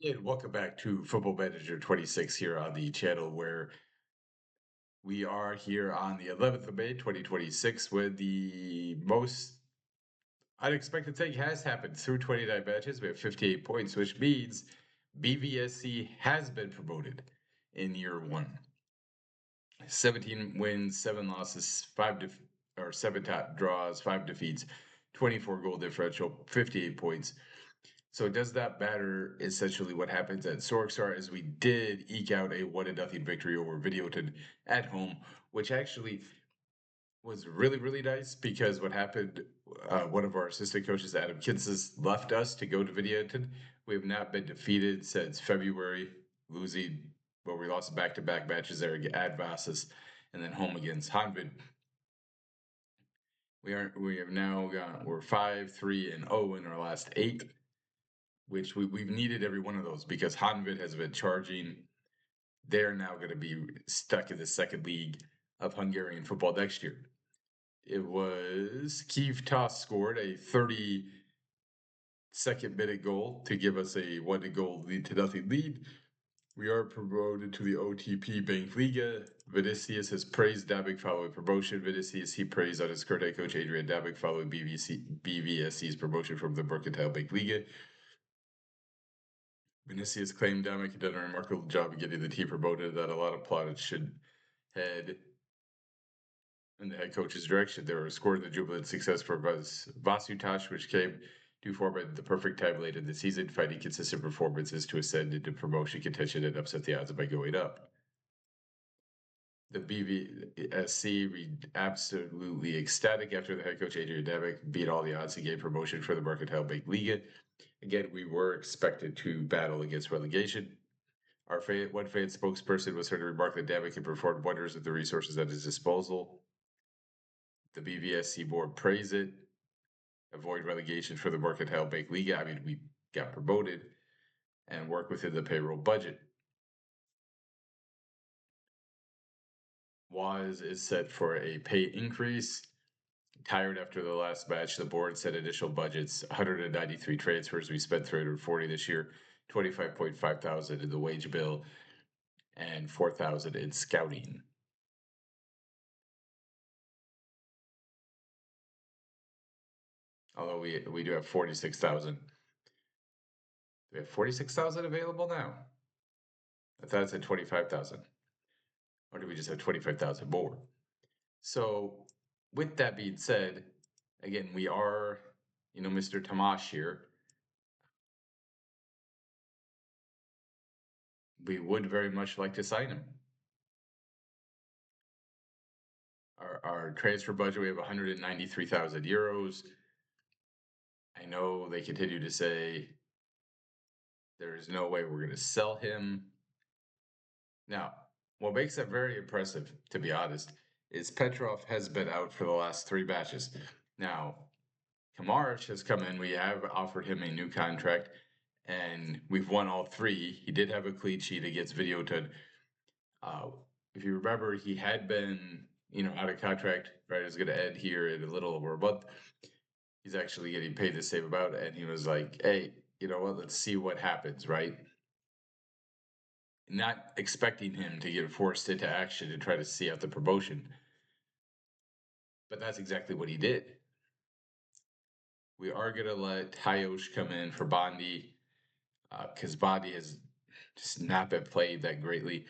Yeah, welcome back to Football Manager 26 here on the channel where we are here on the 11th of May, 2026, when the most unexpected thing has happened. Through 29 matches, we have 58 points, which means BVSC has been promoted in year one. 17 wins, 7 losses, or 7 draws, 5 defeats, 24 goal differential, 58 points. So does that matter? Essentially, what happens at Sorkstar is we did eke out a 1-0 victory over Videoton at home, which actually was really nice because what happened, one of our assistant coaches, Adam Kinsis, left us to go to Videoton. We have not been defeated since February, losing, well, we lost back-to-back matches there at Vasas and then home against Hanvid. We have now got, we're 5-3-0 in our last 8, which we've needed every one of those because Hanvid has been charging. They're now going to be stuck in the second league of Hungarian football next year. It was Kiev Toss scored a 32nd minute goal to give us a 1-goal lead to nothing lead. We are promoted to the OTP Bank Liga. Vinicius has praised Dabik following promotion. Vinicius, he praised on his current coach Adrian Dabik following BVSC's promotion from the Mercantile Bank Liga. Vinicius claimed Damick had done a remarkable job of getting the team promoted, that a lot of plaudits should head in the head coach's direction. They were scoring the jubilant success for Vasutash, which came to form at the perfect time late in the season, finding consistent performances to ascend into promotion contention and upset the odds by going up. The BVSC absolutely ecstatic after the head coach Adrian Damick beat all the odds to gain promotion for the Mercantile Bank Liga. Again, we were expected to battle against relegation. Our one fan spokesperson was heard to remark that Damick had performed wonders with the resources at his disposal. The BVSC board praised it. Avoid relegation for the Mercantile Bank Liga. I mean, we got promoted and work within the payroll budget. Waz is set for a pay increase. Tired after the last match, the board set initial budgets 193 transfers. We spent 340 this year, 25.5 thousand in the wage bill, and 4,000 in scouting. Although we do have 46,000. We have 46,000 available now. I thought it said 25,000. Or do we just have 25,000 more? So, with that being said, again, we are, Mr. Tamash here. We would very much like to sign him. Our transfer budget, we have 193,000 euros. I know they continue to say there is no way we're going to sell him. Now, what makes that very impressive, to be honest, is Petrov has been out for the last 3 matches. Now, Kamaric has come in. We have offered him a new contract, and we've won all 3. He did have a clean sheet against Videoton. If you remember, he had been, out of contract, right? It's going to end here in a little over a month. He's actually getting paid the same amount, and he was like, hey, you know what? Let's see what happens, right? Not expecting him to get forced into action to try to see out the promotion. But that's exactly what he did. We are going to let Hayosh come in for Bondi because Bondi has just not been played that greatly.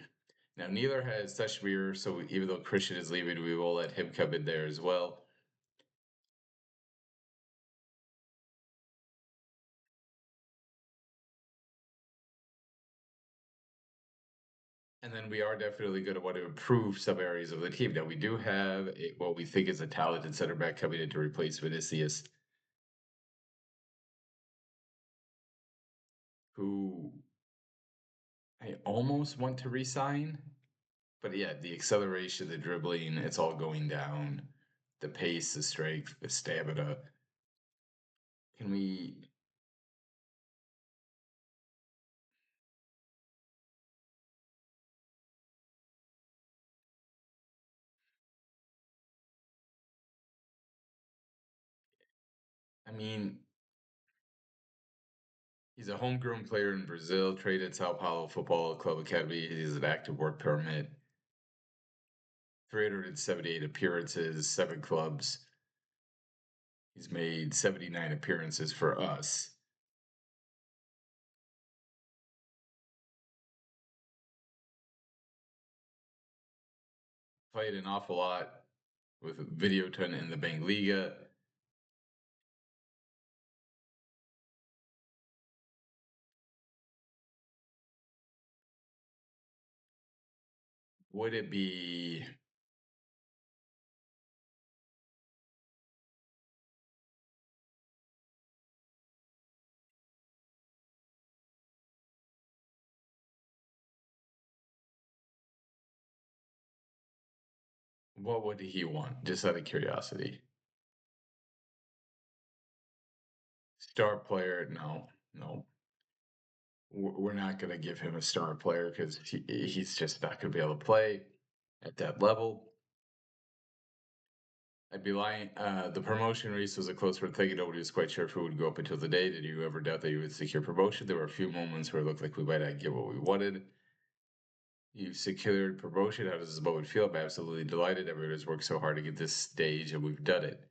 Now, neither has Teshmir, so even though Christian is leaving, we will let him come in there as well. And then we are definitely going to want to improve some areas of the team. Now, we do have what we think is a talented center back coming in to replace Vinicius, who I almost want to resign. But yeah, the acceleration, the dribbling, it's all going down. The pace, the strength, the stamina. Can we? I mean, He's a homegrown player in Brazil, traded Sao Paulo Football Club Academy. He has an active work permit, 378 appearances, 7 clubs. He's made 79 appearances for us. Played an awful lot with Videoton in the Bengliga. Would it be what would he want? Just out of curiosity. Star player? No, no. We're not going to give him a star player because he's just not going to be able to play at that level. I'd be lying. The promotion race was a close one thing, and nobody was quite sure if it would go up until the day. Did you ever doubt that you would secure promotion? There were a few moments where it looked like we might not get what we wanted. You secured promotion. How does this moment feel? I'm absolutely delighted. Everyone has worked so hard to get this stage, and we've done it.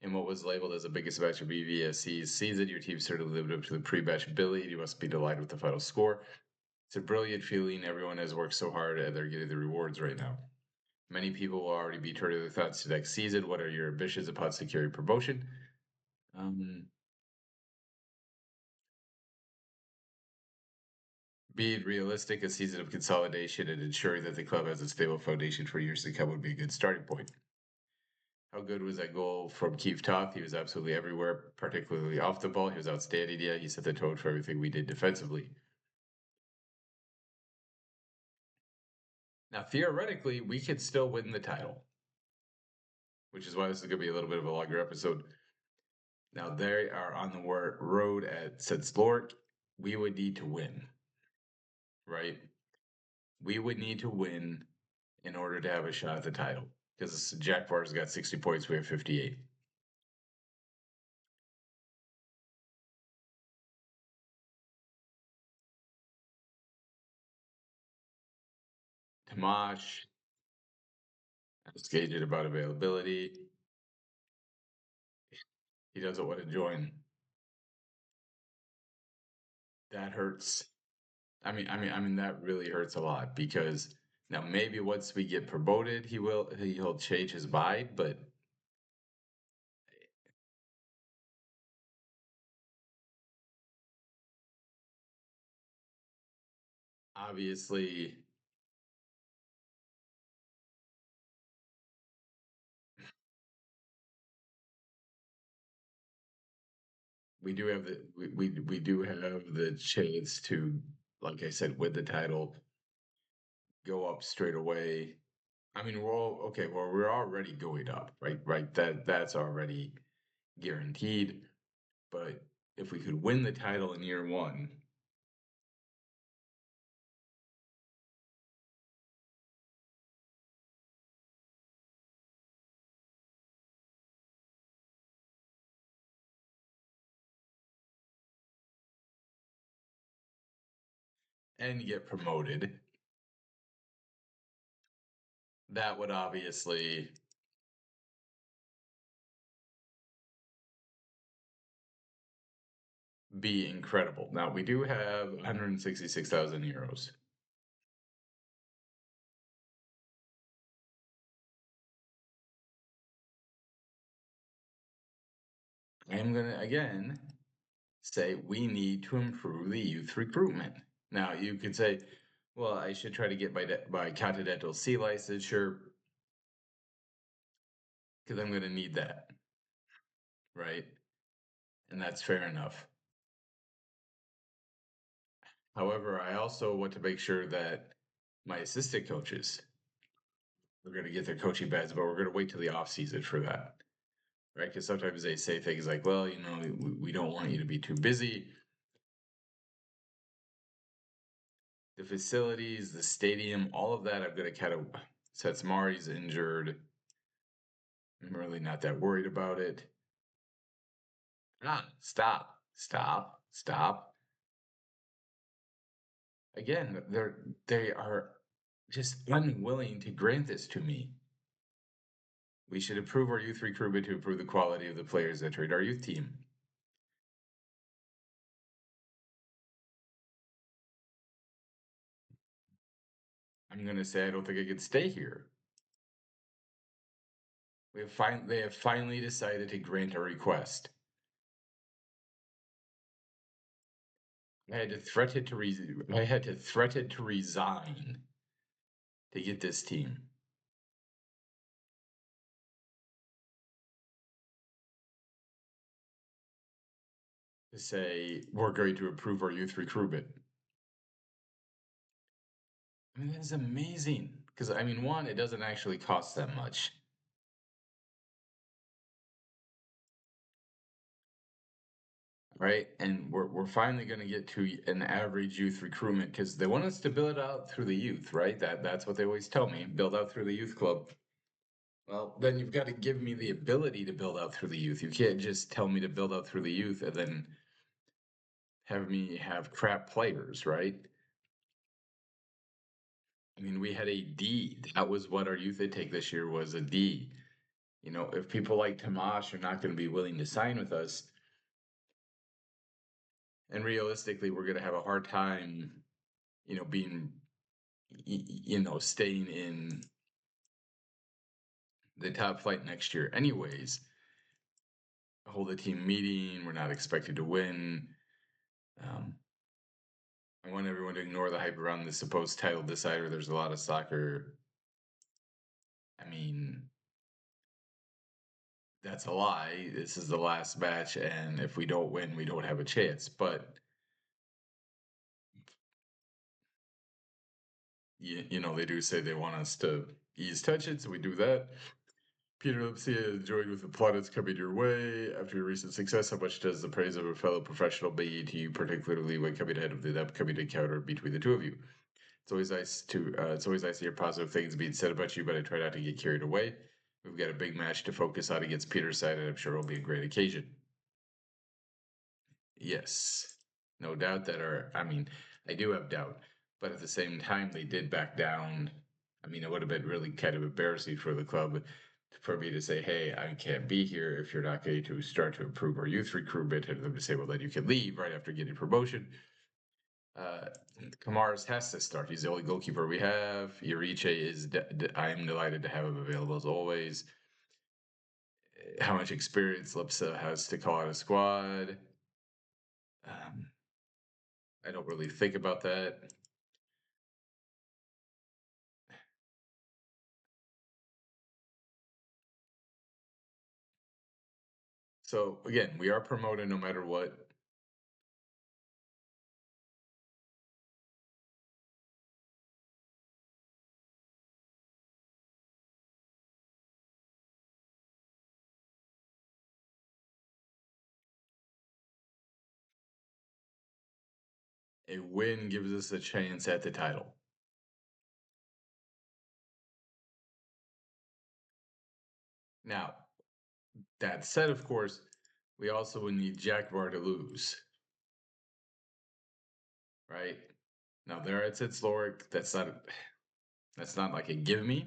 In what was labeled as the biggest match of BVSC's season, your team certainly lived up to the pre-match billing. You must be delighted with the final score. It's a brilliant feeling. Everyone has worked so hard, and they're getting the rewards right now. Many people will already be turning their thoughts to next season. What are your ambitions upon securing promotion? Um, Being realistic, a season of consolidation and ensuring that the club has a stable foundation for years to come would be a good starting point. How good was that goal from Keith Toth? He was absolutely everywhere, particularly off the ball. He was outstanding. Yeah, he set the tone for everything we did defensively. Now, theoretically, we could still win the title, which is why this is going to be a little bit of a longer episode. Now, they are on the road at Setslork. We would need to win, right? We would need to win in order to have a shot at the title because Jack Var's got 60 points. We have 58. Tamash, skated about availability. He doesn't want to join. That hurts. I mean, that really hurts a lot because now maybe once we get promoted, he'll change his mind, but obviously we do have the chance to, like I said, win the title, go up straight away. I mean, we're all okay. Well, we're already going up, right? Right. That's already guaranteed. But if we could win the title in year one and get promoted, that would obviously be incredible. Now we do have 166,000 euros. I am gonna again say we need to improve the youth recruitment. Now you could say, well, I should try to get my Continental C license, sure, because I'm gonna need that, right? And that's fair enough. However, I also want to make sure that my assistant coaches are going to get their coaching badge, but we're going to wait till the off season for that, right? Because sometimes they say things like, "Well, we don't want you to be too busy." The facilities, the stadium, all of that, I'm going to kind of. Since Mari's injured, I'm really not that worried about it. Ah, stop, stop, stop. Again, they are just unwilling to grant this to me. We should improve our youth recruitment to improve the quality of the players that trade our youth team. I'm going to say I don't think I could stay here. They have finally decided to grant our request. I had to threaten to resign to get this team. To say we're going to improve our youth recruitment. I mean, that's amazing. Because I mean, one, it doesn't actually cost that much. Right? And we're finally going to get to an average youth recruitment because they want us to build out through the youth, right? That's what they always tell me, build out through the youth club. Well, then you've got to give me the ability to build out through the youth. You can't just tell me to build out through the youth and then have me have crap players, right? I mean, we had a D. That was what our youth intake this year was, a D. You know, if people like Tamash are not going to be willing to sign with us, and realistically, we're going to have a hard time, being, staying in the top flight next year, anyways. Hold a team meeting. We're not expected to win. Um, I want everyone to ignore the hype around the supposed title decider. There's a lot of soccer. I mean, that's a lie. This is the last match, and if we don't win, we don't have a chance. But they do say they want us to ease tension, so we do that. Peter Lipsy enjoyed with the plaudits coming your way after your recent success. How much does the praise of a fellow professional mean to you, particularly when coming ahead of the upcoming encounter between the two of you? It's always nice to hear positive things being said about you, but I try not to get carried away. We've got a big match to focus on against Peter's side, and I'm sure it'll be a great occasion. Yes, no doubt I mean, I do have doubt, but at the same time, they did back down. I mean, it would have been really kind of embarrassing for the club for me to say, hey, I can't be here if you're not going to start to improve our youth recruitment, and them to say, well, then you can leave right after getting promotion. Uh, Kamara's has to start. He's the only goalkeeper we have. Uriche is. I'm delighted to have him available as always. How much experience Lipsa has to call out a squad. Um, I don't really think about that. So again, we are promoted no matter what. A win gives us a chance at the title. Now, that said, of course, we also would need Jaguar to lose. Right? Now there it's Lorick. That's not like a give me,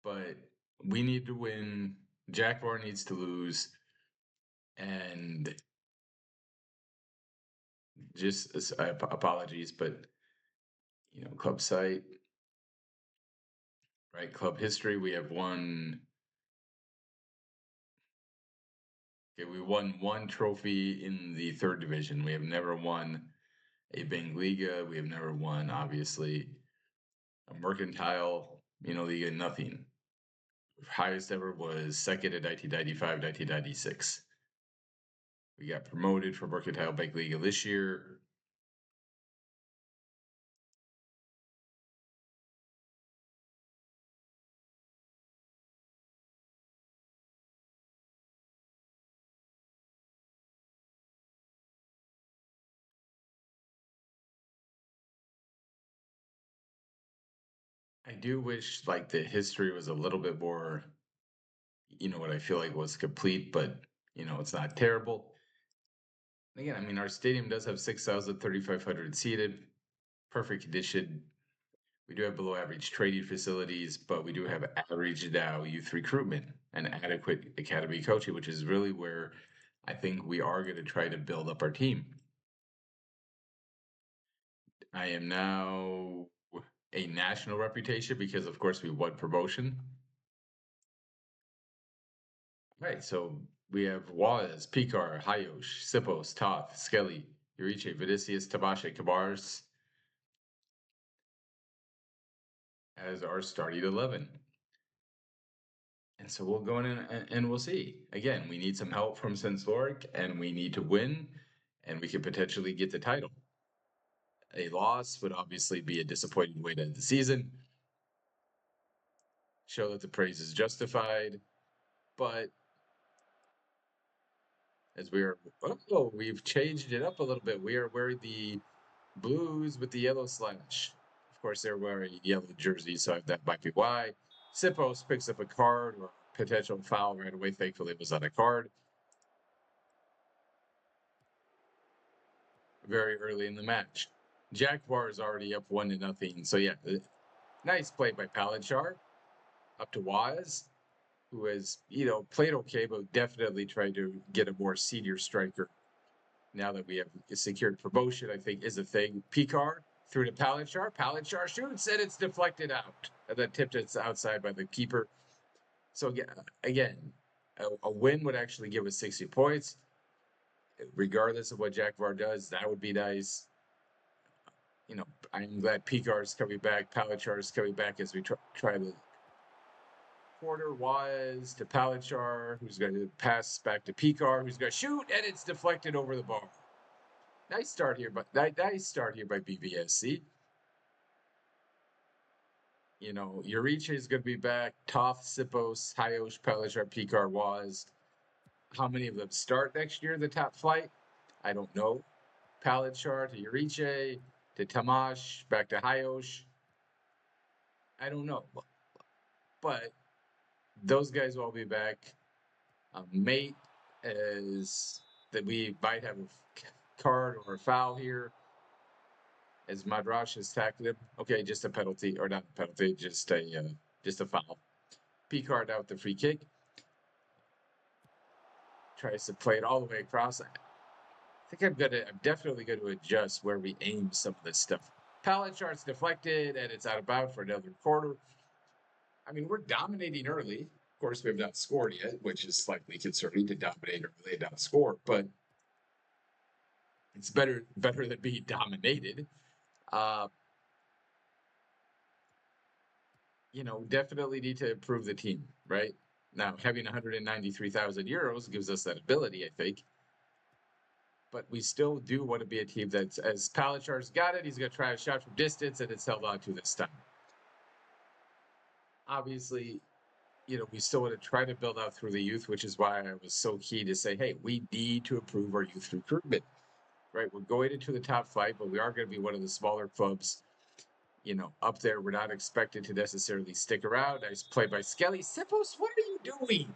but we need to win. Jaguar needs to lose, and just apologies, but club site, right? Club history. We have won. Okay, we won one trophy in the third division. We have never won a Bengliga. We have never won, obviously, a Mercantile, Liga, nothing. Highest ever was second in 1995, 1996. We got promoted from Mercantile Bank Liga this year. I do wish like the history was a little bit more, what I feel like was complete, but it's not terrible. Again, I mean, our stadium does have 6,500 seated, perfect condition. We do have below average training facilities, but we do have average now youth recruitment and adequate academy coaching, which is really where I think we are going to try to build up our team. I am now a national reputation because, of course, we won promotion. Right, so we have Juarez, Picar, Hayosh, Sipos, Toth, Skelly, Uriche, Vinicius, Tabashe, Kabars as our starting 11. And so we'll go in and we'll see. Again, we need some help from Sensoric and we need to win and we could potentially get the title. A loss would obviously be a disappointing way to end the season. Show that the praise is justified, but as we've changed it up a little bit. We are wearing the blues with the yellow slash. Of course, they're wearing yellow jerseys, so that might be why. Sipos picks up a card or potential foul right away. Thankfully, it was on a card very early in the match. Jaguar is already up 1-0. So yeah, nice play by Palachar up to Waz, who has played okay, but definitely tried to get a more senior striker. Now that we have secured promotion, I think is a thing. Picar through to Palachar. Palachar shoots and it's deflected out, and then tipped it outside by the keeper. So again, a win would actually give us 60 points, regardless of what Jaguar does. That would be nice. I'm glad Picar is coming back. Palachar is coming back as we try the quarter was to Palachar, who's going to pass back to Picar, who's going to shoot, and it's deflected over the bar. Nice start here, but nice start here by BVSC. Uriche is going to be back. Toth, Sipos, Hayosh, Pelishar, Picar, Waz. How many of them start next year in the top flight? I don't know. Palachar to Uriche to Tamash, back to Hayosh. I don't know. But those guys will all be back. Mate is that we might have a card or a foul here as Madrash has tackled him. Okay, just a penalty, or not a penalty, just a foul. Picard out the free kick. Tries to play it all the way across. I think I'm definitely going to adjust where we aim some of this stuff. Pallet chart's deflected and it's out of bounds for another quarter. I mean, we're dominating early. Of course, we have not scored yet, which is slightly concerning to dominate early and not score, but it's better than being dominated. Definitely need to improve the team, right? Now, having 193,000 euros gives us that ability, I think. But we still do want to be a team that's, as Palachar's got it, he's going to try a shot from distance, and it's held on to this time. Obviously, we still want to try to build out through the youth, which is why I was so keen to say, hey, we need to improve our youth recruitment, right? We're going into the top flight, but we are going to be one of the smaller clubs up there. We're not expected to necessarily stick around. Nice play by Skelly. Sipos, what are you doing?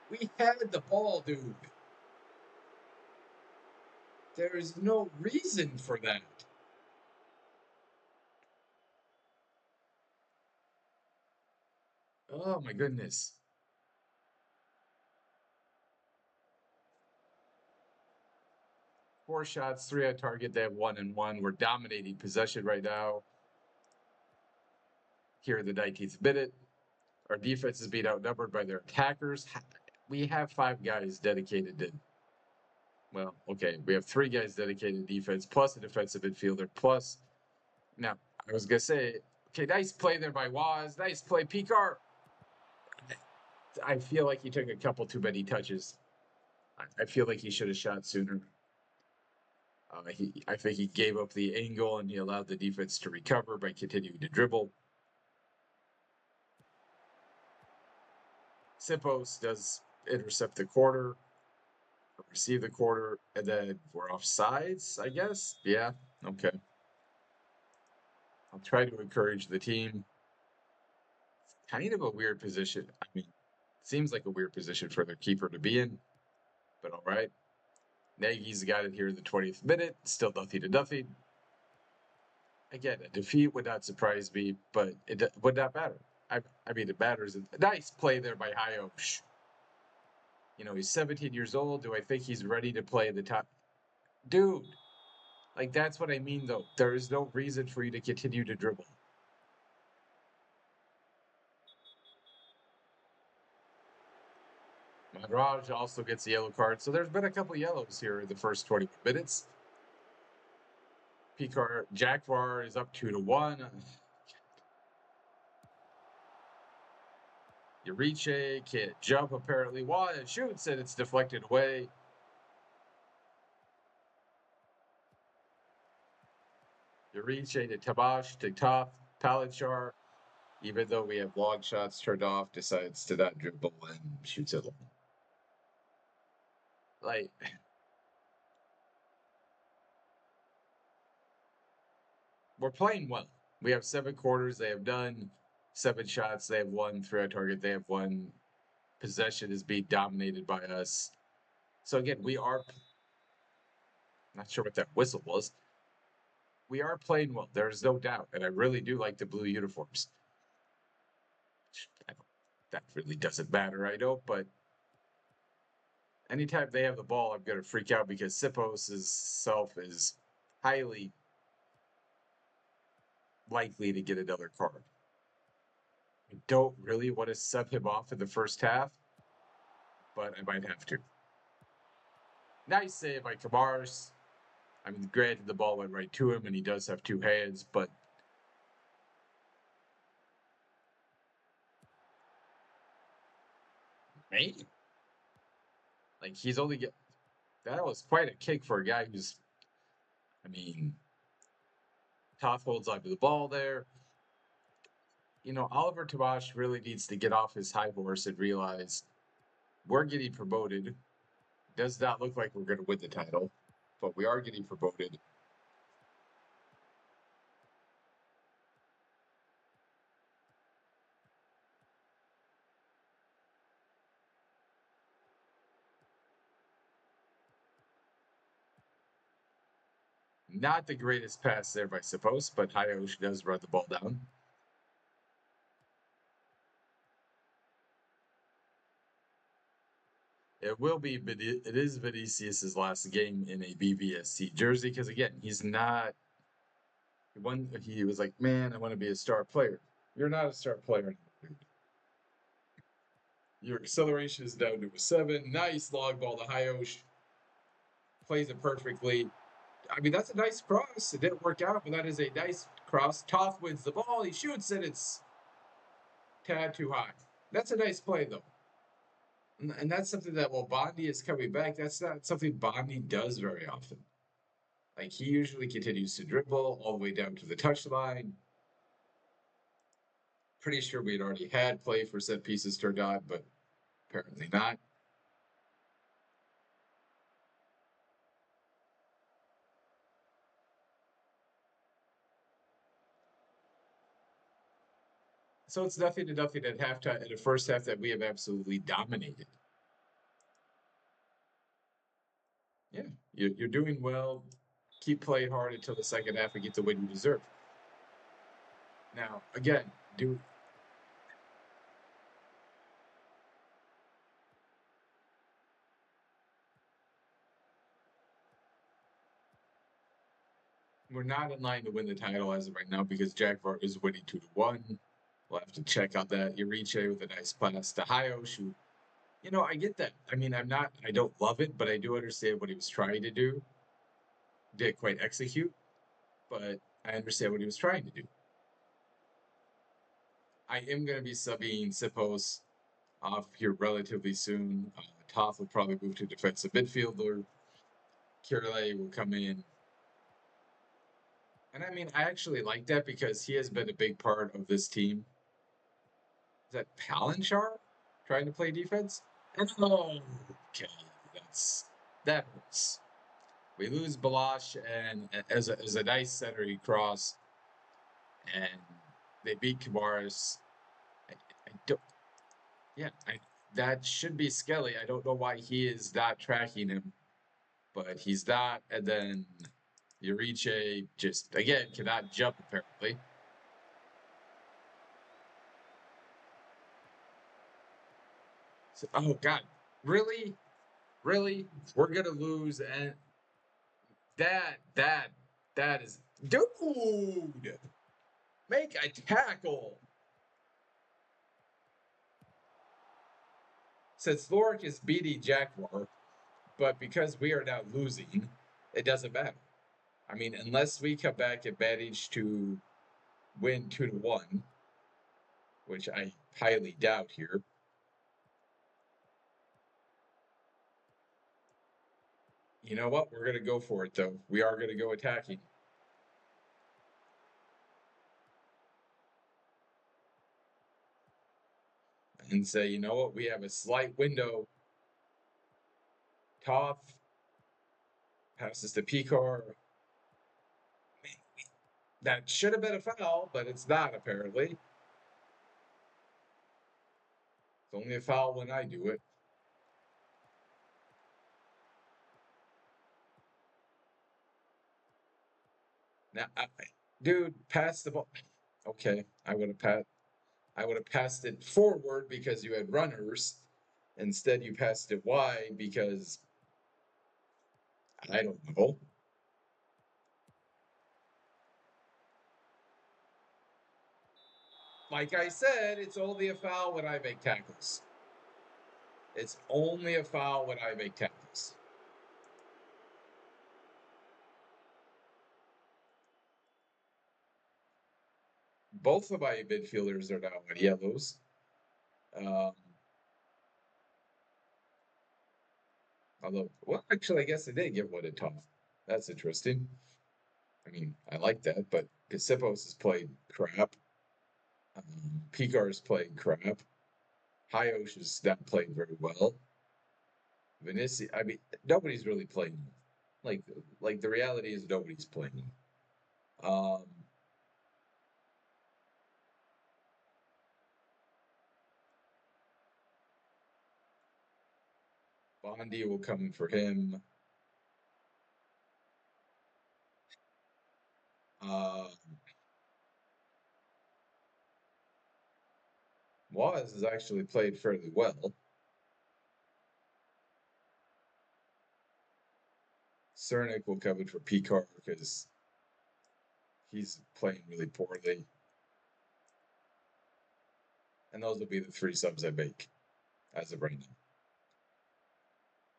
We had the ball, dude. There is no reason for that. Oh my goodness. 4 shots, 3 on target. They have 1 and 1. We're dominating possession right now. Here in the 19th minute. Our defense is being outnumbered by their attackers. We have 5 guys dedicated to, well, okay, we have 3 guys dedicated to defense, plus a defensive midfielder, plus, now, I was going to say, okay, nice play there by Waz. Nice play, Picar. I feel like he took a couple too many touches. I feel like he should have shot sooner. I think he gave up the angle and he allowed the defense to recover by continuing to dribble. Sipos does intercept the quarter, receive the quarter, and then we're off sides, I guess. Yeah, okay. I'll try to encourage the team. Kind of a weird position. Seems like a weird position for their keeper to be in, but all right. Nagy's got it here in the 20th minute. Still nothing to nothing. Again, a defeat would not surprise me, but it would not matter. I mean, it matters. Nice play there by Hayosh. You know, he's 17 years old. Do I think he's ready to play the top? Dude, like, that's what I mean, though. There is no reason for you to continue to dribble. Madraj also gets a yellow card. So there's been a couple yellows here in the first 20 minutes. Picard Jaguar is up 2-1. Uriche can't jump apparently. One shoots and it's deflected away. Uriche to Tabash to Top Palanchar, even though we have long shots turned off, decides to not dribble and shoots it long. Like, we're playing well. We have 7 quarters. They have done 7 shots. They have 1 3 on target. They have 1 possession is being dominated by us. So again, we are not sure what that whistle was. We are playing well. There's no doubt, and I really do like the blue uniforms. That really doesn't matter, I know, but anytime they have the ball, I'm going to freak out because Sipos' self is highly likely to get another card. I don't really want to sub him off in the first half, but I might have to. Nice save by Kamars. I mean, granted, the ball went right to him, and he does have 2 hands, but man, like, he's only get that was quite a kick for a guy who's, I mean, Toth holds onto the ball there. You know, Oliver Tabash really needs to get off his high horse and realize we're getting promoted. Does not look like we're going to win the title, but we are getting promoted. Not the greatest pass there by Suppose, but Hayosh does run the ball down. It will be, but it is Vinicius' last game in a BVSC jersey because, again, he's not. He was like, man, I want to be a star player. You're not a star player anymore, dude. Your acceleration is down to a 7. Nice long ball to Hayosh. Plays it perfectly. I mean, that's a nice cross. It didn't work out, but that is a nice cross. Toth wins the ball. He shoots it. It's tad too high. That's a nice play, though. And that's something that, while Bondi is coming back, that's not something Bondi does very often. Like, he usually continues to dribble all the way down to the touchline. Pretty sure we had already had play for set pieces turned on, but apparently not. So it's nothing to nothing at halftime in the first half that we have absolutely dominated. Yeah, you're doing well. Keep playing hard until the second half and get the win you deserve. Now, again, we're not in line to win the title as of right now because Jaguar is winning 2-1. We'll have to check out that Iriche with a nice pass to Hayosh. You know, I get that. I mean, I don't love it, but I do understand what he was trying to do. Didn't quite execute, but I understand what he was trying to do. I am going to be subbing Sipos off here relatively soon. Toth will probably move to defensive midfielder. Kirle will come in. And I mean, I actually like that because he has been a big part of this team. Is that Palanchar trying to play defense? Oh, okay, that hurts. We lose Balash and as a nice center cross, and they beat Kamaris. I don't. Yeah, that should be Skelly. I don't know why he is not tracking him. but he's not. And then Euriche just, again, cannot jump, apparently. So, oh, God. Really? Really? We're going to lose. And that, that, that is. Dude! Make a tackle! Since Lorick is beating Jaguar, but because we are now losing, it doesn't matter. I mean, unless we come back and manage to win 2-1, which I highly doubt here. You know what? We're going to go for it, though. We are going to go attacking. And say, you know what? We have a slight window. Toth passes to Picard. That should have been a foul, but it's not, apparently. It's only a foul when I do it. Now, dude, pass the ball. Okay, I would have passed it forward because you had runners. Instead, you passed it wide because I don't know. Like I said, it's only a foul when I make tackles. It's only a foul when I make tackles. Both of my midfielders are now on yellows. Although, well, actually, I guess they did give one to Tough. That's interesting. I mean, I like that, but Casipos has played crap. Picar's played crap. Hayosh has not played very well. Vinicius, I mean, nobody's really playing. Like, like the reality is nobody's playing. Um, Bondi will come in for him. Uh, Waz has actually played fairly well. Cernic will come in for Picard because he's playing really poorly. And those will be the three subs I make as of right now.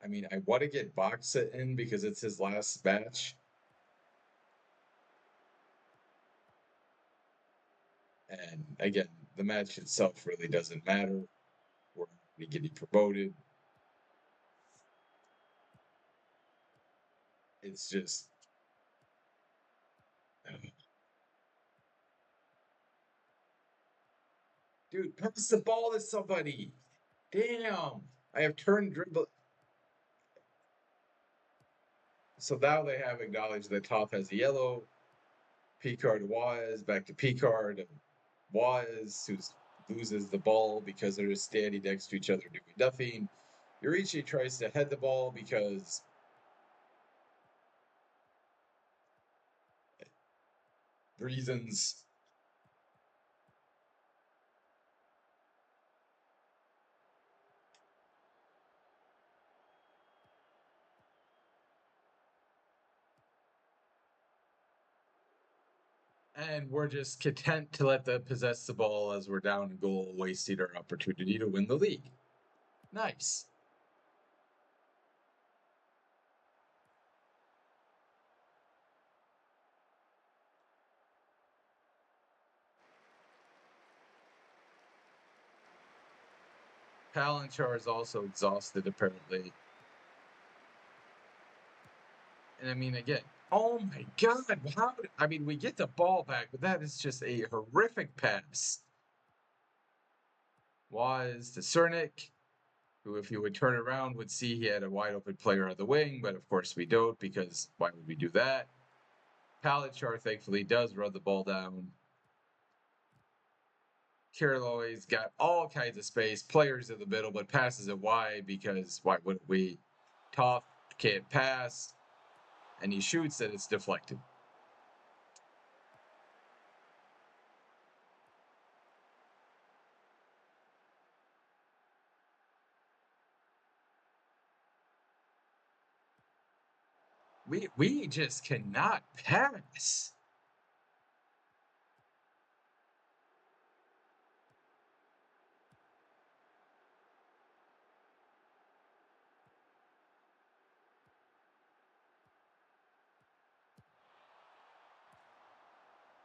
I mean, I want to get Boxa in because it's his last match. And again, the match itself really doesn't matter. We're already getting promoted. It's just. Dude, pass the ball to somebody. Damn. I have turned dribble. So now they have acknowledged that Top has a yellow. Picard Waz back to Picard. And Waz, who loses the ball because they're just standing next to each other doing nothing. Yurichi tries to head the ball because reasons. And we're just content to let them possess the ball as we're down a goal, wasting our opportunity to win the league. Nice. Palanchar is also exhausted, apparently. And I mean, again, oh my God, how? I mean, we get the ball back, but that is just a horrific pass. Was to Cernic, who, if you would turn around, would see he had a wide open player on the wing, but of course we don't because why would we do that? Palanchar thankfully does run the ball down. Kirloy's got all kinds of space, players in the middle, but passes it wide because why wouldn't we? Toth can't pass, and he shoots and it's deflected. We just cannot pass.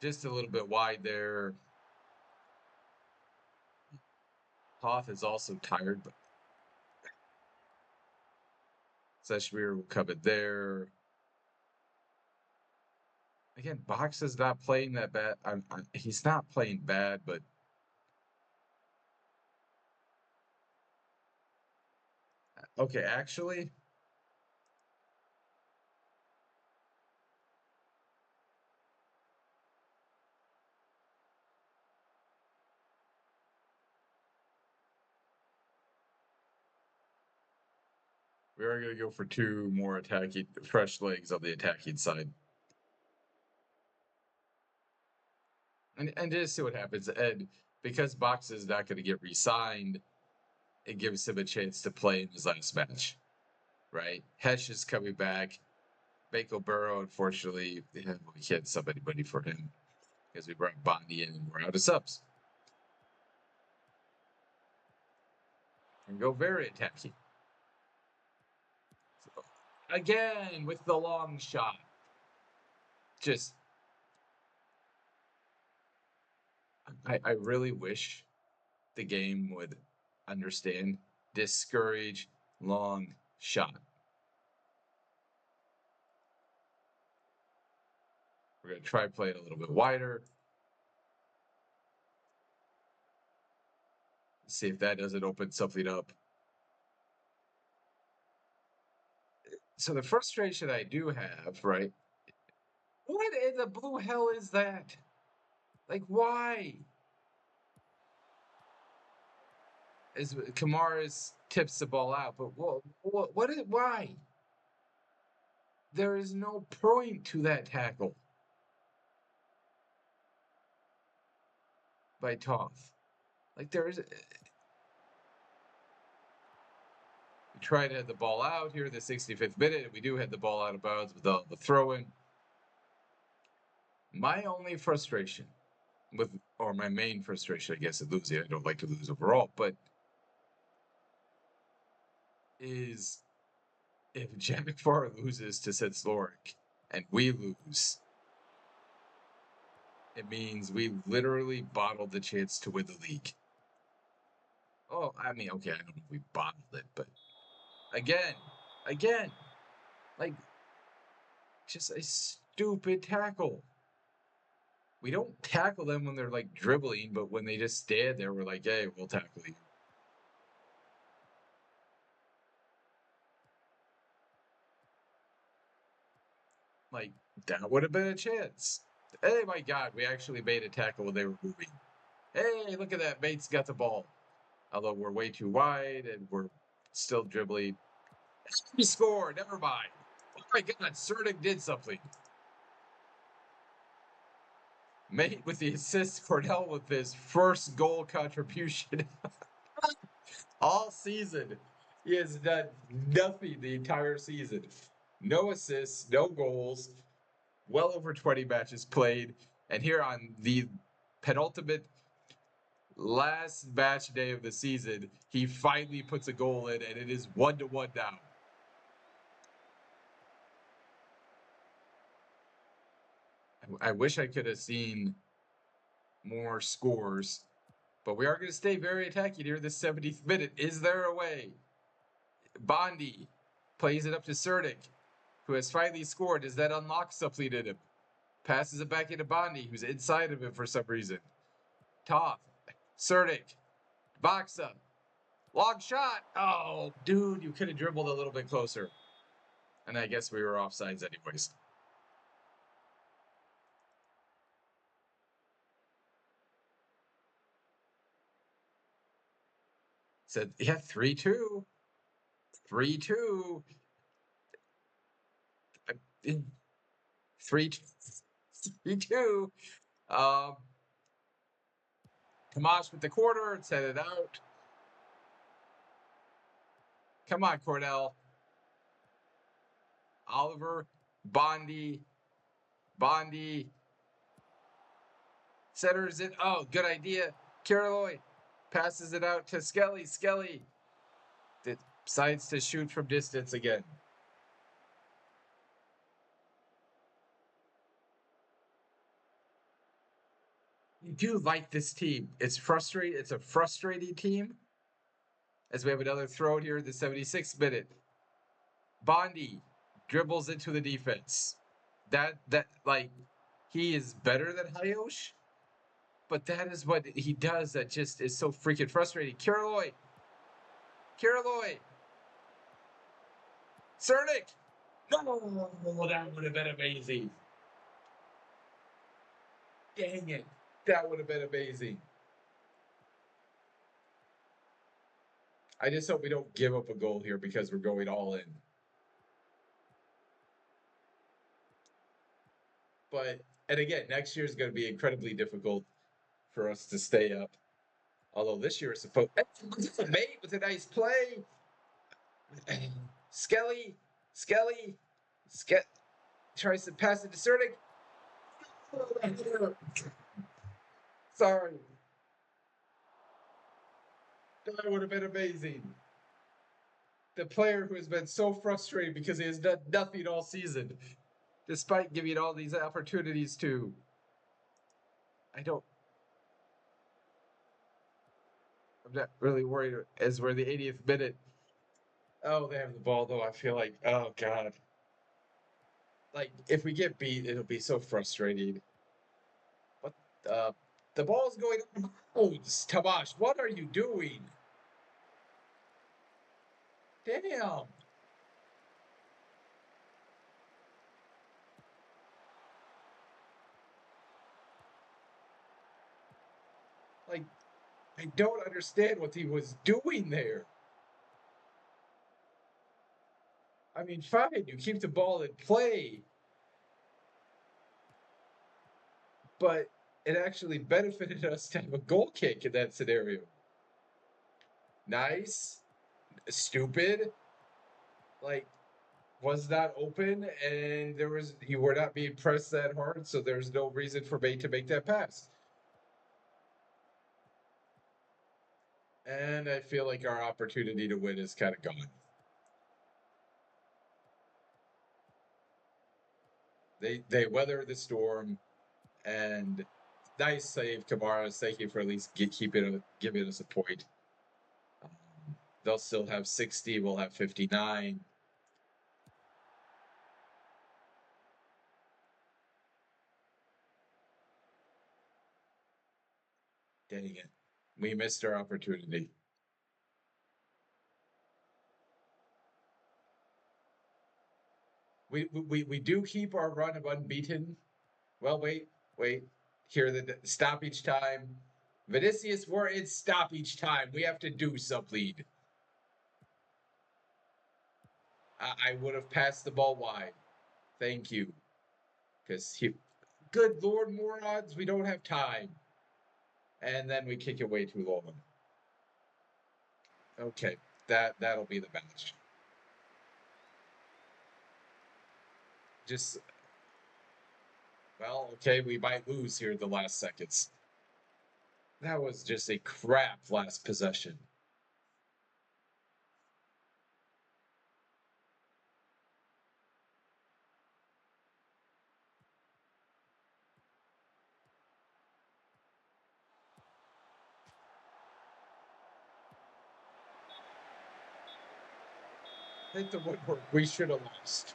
Just a little bit wide there. Hoth is also tired, but Seshmir will come in there. Again, Box is not playing that bad. He's not playing bad, but okay, actually, we are going to go for 2 more attacking, fresh legs on the attacking side. And just see what happens. And because Box is not going to get re-signed, it gives him a chance to play in his last match, right? Hesh is coming back. Bako Burrow, unfortunately, we can't sub anybody for him because we brought Bondi in and we're out of subs. And go very attacking. So, again, with the long shot. Just, I really wish the game would understand discourage long shot. We're going to try play it a little bit wider. See if that doesn't open something up. So the frustration I do have, right? What in the blue hell is that? Like, why? As Kamara's tips the ball out, but what is why? There is no point to that tackle by Toth. Like there is. We try to head the ball out here in the 65th minute. We do head the ball out of bounds with the throw in. My only frustration with, or my main frustration, I guess, at losing, I don't like to lose overall, but is if Jack Farr loses to Lorick and we lose, it means we literally bottled the chance to win the league. Oh, I mean, okay, I don't know if we bottled it, but again, like, just a stupid tackle. We don't tackle them when they're like dribbling, but when they just stand there, we're like, hey, we'll tackle you. Like, that would have been a chance. Hey, my God, we actually made a tackle when they were moving. Hey, look at that. Bates got the ball. Although we're way too wide and we're still dribbling. We scored. Never mind. Oh my God, Cerdic did something. Mate with the assist, Cornell with his first goal contribution all season. He has done nothing the entire season. No assists, no goals, well over 20 matches played. And here on the penultimate last match day of the season, he finally puts a goal in, and it is 1-1 now. I wish I could have seen more scores, but we are going to stay very attacking here in the 70th minute. Is there a way? Bondi plays it up to Cerdic, who has finally scored. Does that unlock something in him? Passes it back into Bondi, who's inside of him for some reason. Toth, Cerdic, box up, long shot. Oh, dude, you could have dribbled a little bit closer. And I guess we were offsides anyways. Said, yeah, 3-2. 3-2. 3-2. Kamash with the quarter and set it out. Come on, Cordell. Oliver, Bondi. Centers it. Oh, good idea. Caroloy passes it out to Skelly. Skelly decides to shoot from distance again. You do like this team. It's frustrating. It's a frustrating team. As we have another throw here in the 76th minute. Bondi dribbles into the defense. That like he is better than Hayosh, but that is what he does that just is so freaking frustrating. Caroloy. Cernic. No, that would have been amazing. Dang it. That would have been amazing. I just hope we don't give up a goal here because we're going all in. But, and again, next year is going to be incredibly difficult for us to stay up. Although this year is supposed to mate with a nice play. Skelly tries to pass it to Cernic. Sorry. That would have been amazing. The player who has been so frustrated because he has done nothing all season, despite giving all these opportunities to. I'm not really worried as we're the 80th minute. Oh, they have the ball though. I feel like, oh God. Like, if we get beat, it'll be so frustrating. But the ball's going. Oh, Tamash, what are you doing? Damn. Like, I don't understand what he was doing there. I mean, fine, you keep the ball in play, but it actually benefited us to have a goal kick in that scenario. Nice. Stupid. Like, was not open, and you were not being pressed that hard, so there's no reason for me to make that pass. And I feel like our opportunity to win is kind of gone. They weather the storm, and nice save, Kamara. Thank you for at least giving us a point. They'll still have 60. We'll have 59. Dang it. We missed our opportunity. We do keep our run of unbeaten. Well, wait. Here, the stoppage time. Vinicius, we're in stoppage time. We have to do something. I would have passed the ball wide. Thank you. Because good Lord, morons, we don't have time. And then we kick it way too long. Okay, that'll be the match. Just well, okay, we might lose here in the last seconds. That was just a crap last possession. Hit the woodwork. We should have lost.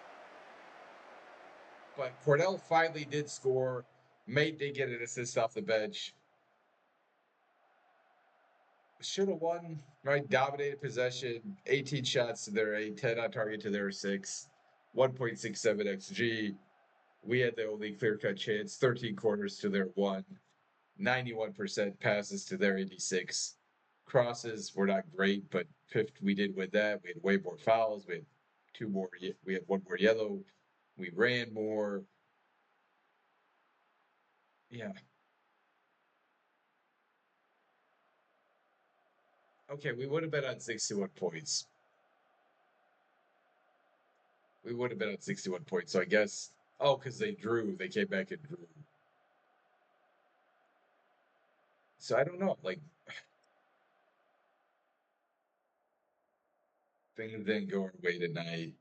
But Cordell finally did score. Mate did get an assist off the bench. Should have won, right? Dominated possession, 18 shots to their 8, 10 on target to their 6, 1.67 XG. We had the only clear cut chance, 13 corners to their 1, 91% passes to their 86. Crosses were not great, but we did win that. We had way more fouls. We had 2 more. We had 1 more yellow. We ran more. Yeah. Okay, we would have been on 61 points. We would have been on 61 points. So I guess, oh, because they drew. They came back and drew. So I don't know. Like, things didn't go our way tonight.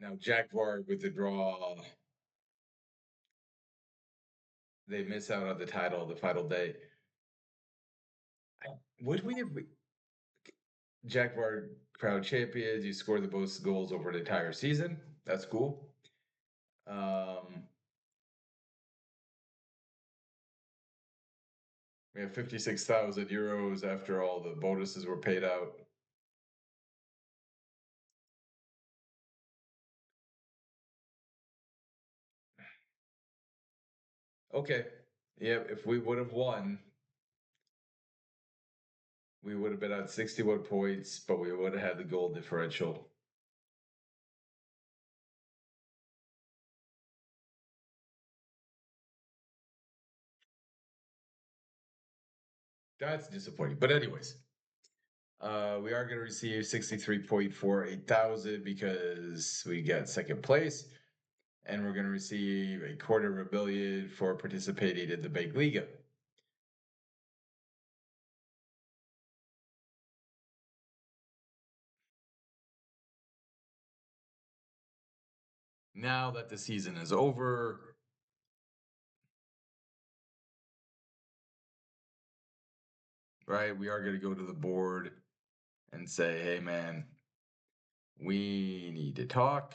Now, Jack Varg with the draw, they miss out on the title the final day. Would we have Jack Varg crown champions? You score the most goals over an entire season. That's cool. We have 56,000 euros after all the bonuses were paid out. Okay. Yeah, if we would have won, we would have been on 61 points, but we would have had the goal differential. That's disappointing. But anyways, we are going to receive 63.48 thousand because we got second place, and we're going to receive a quarter of a billion for participating in the Big Liga. Now that the season is over, right, we are going to go to the board and say, hey, man, we need to talk.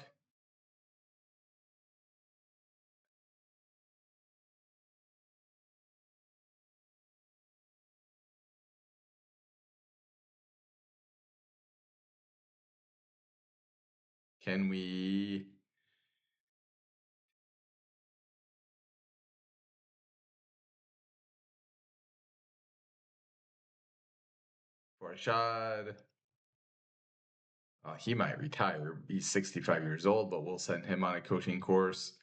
Can we Rashad? He might retire. He's 65 years old, but we'll send him on a coaching course.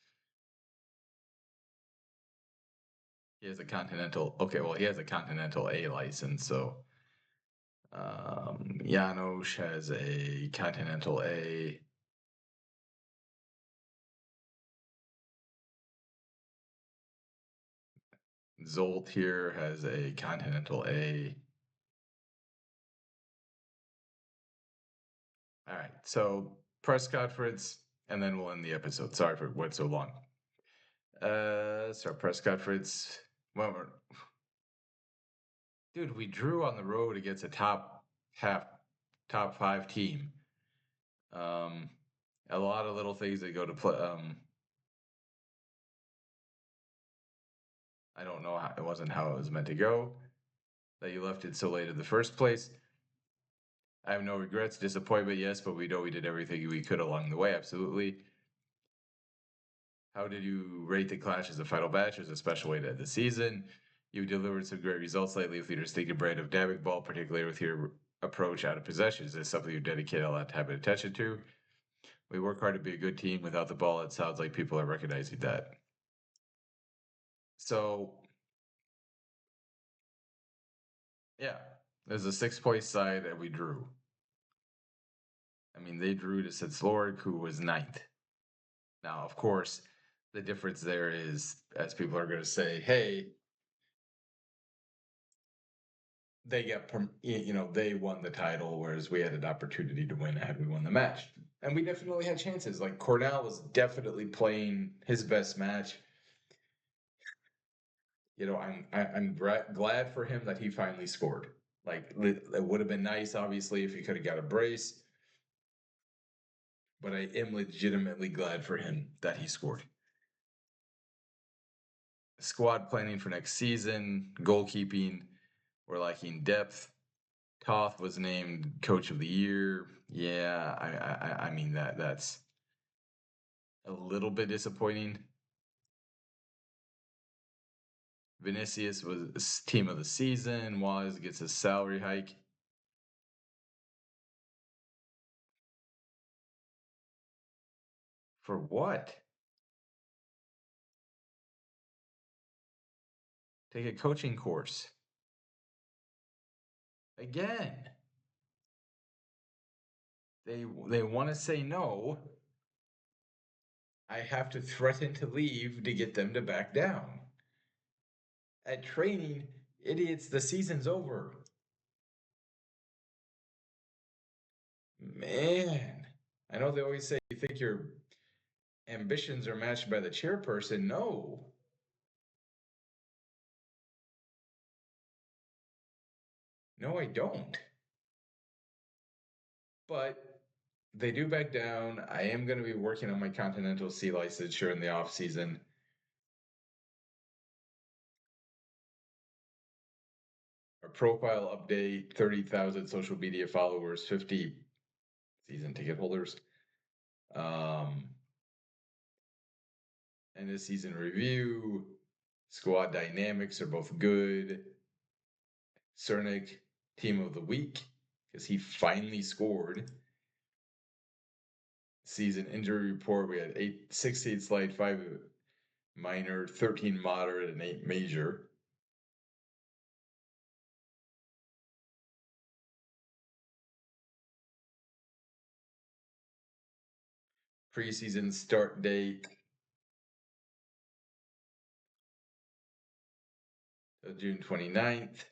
He has a continental. Okay, well, he has a continental A license, so Janosch has a continental A. Zolt here has a continental A. All right, so press conference, and then we'll end the episode. Sorry for went so long. So press conference. Well, dude, we drew on the road against a top five team. Um, a lot of little things that go to play. I don't know how it wasn't how it was meant to go. That you left it so late in the first place. I have no regrets, disappointment, yes, but we know we did everything we could along the way. Absolutely. How did you rate the clash as a final match? As a special way to end the season. You've delivered some great results lately with your distinctive brand of dabbing ball, particularly with your approach out of possession. Is this something you dedicate a lot of time and attention to? We work hard to be a good team. Without the ball, it sounds like people are recognizing that. So, yeah, there's a 6 point side and we drew. I mean, they drew to Lord, who was ninth. Now, of course, the difference there is, as people are going to say, hey, they get, they won the title, whereas we had an opportunity to win had we won the match. And we definitely had chances. Like Cornell was definitely playing his best match. I'm glad for him that he finally scored. Like it would have been nice, obviously, if he could have got a brace. But I am legitimately glad for him that he scored. Squad planning for next season, goalkeeping, we're lacking depth. Toth was named Coach of the Year. Yeah, I mean that's a little bit disappointing. Vinicius was Team of the Season. Waz gets a salary hike. For what? Take a coaching course. Again, they want to say no. I have to threaten to leave to get them to back down. At training, idiots, the season's over. Man, I know they always say you think your ambitions are matched by the chairperson. No, no, I don't. But they do back down. I am going to be working on my Continental C licensure in the off season. A profile update, 30,000 social media followers, 50 season ticket holders. Um, and this season review, squad dynamics are both good. Cernic, team of the week, because he finally scored. Season injury report, we had 16 slight, 5 minor, 13 moderate, and 8 major. Preseason start date June 29th.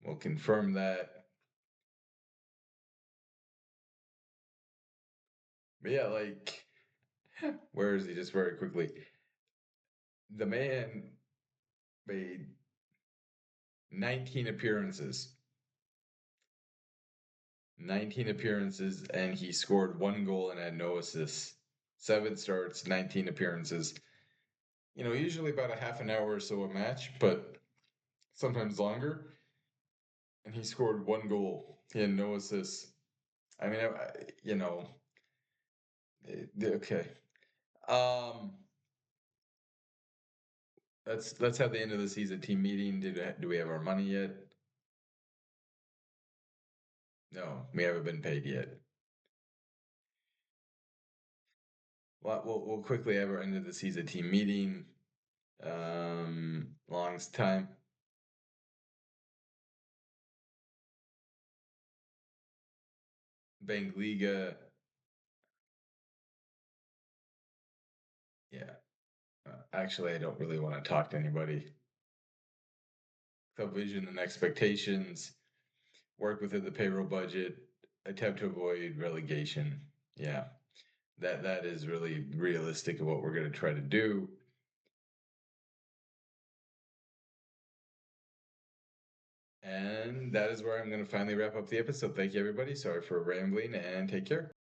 We'll confirm that. But yeah, like, where is he? Just very quickly. The man made 19 appearances. 19 appearances, and he scored 1 goal and had no assists. 7 starts, 19 appearances. Usually about a half an hour or so a match, but sometimes longer. And he scored 1 goal. He had no assists. I mean, okay. Um, let's have the end of the season team meeting. Do we have our money yet? No, we haven't been paid yet. Well, we'll quickly have our end of the season team meeting. Longest time. Bank Liga. Yeah. Actually, I don't really want to talk to anybody. Club vision and expectations. Work within the payroll budget. Attempt to avoid relegation. Yeah. That is really realistic of what we're going to try to do. And that is where I'm going to finally wrap up the episode. Thank you, everybody. Sorry for rambling, and take care.